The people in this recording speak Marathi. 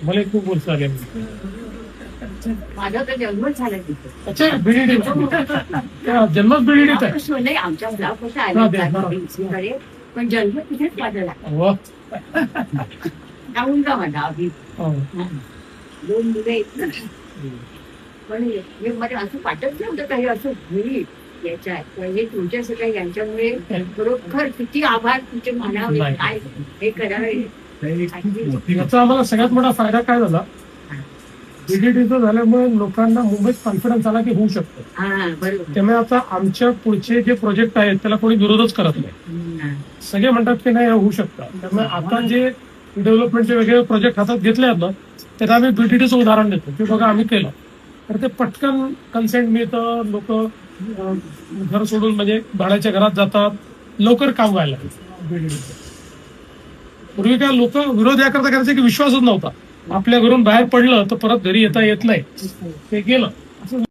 मला खूप वर्ष आले. माझा तर जन्मच झाला तिथे. अच्छा, बीडीडी जन्मच बीडीडीत आहे. नाही, आमच्या मुलापासून आले पण जन्म तिथेच माझा लागला. वा. जाऊन का माझा अभि हो. 2 मुलं आहेत ना. पण हे मला असं वाटत नव्हतं काही असं होईल याच्या म्हणजे तुमच्या सगळ्या यांच्यामुळे खरोखर किती आभार तुमचे मानावे. काय हे करावे. याचा आम्हाला सगळ्यात मोठा फायदा काय झाला, बीडीडीचं झाल्यामुळे लोकांना मुंबईत कॉन्फिडन्स आला की होऊ शकतं. बरोबर. त्यामुळे आता आमच्या पुढचे जे प्रोजेक्ट आहेत त्याला कोणी विरोधच करत नाही. सगळे म्हणतात की नाही होऊ शकतं. त्यामुळे आता जे डेव्हलपमेंटचे वेगळे प्रोजेक्ट हातात घेतले आहेत ना, त्यात आम्ही बीडीडीचं उदाहरण देतो की बघा आम्ही केलं तर ते पटकन कन्सेंट मिळतं. लोक घर सोडून म्हणजे भाड्याच्या घरात जातात, लवकर काम व्हायला बीडीडीचं. पूर्वी काय लोक विरोध याकरता करायचे की विश्वासच नव्हता. आपल्या घरून बाहेर पडलं तर परत घरी येता येत नाही, ते गेलं.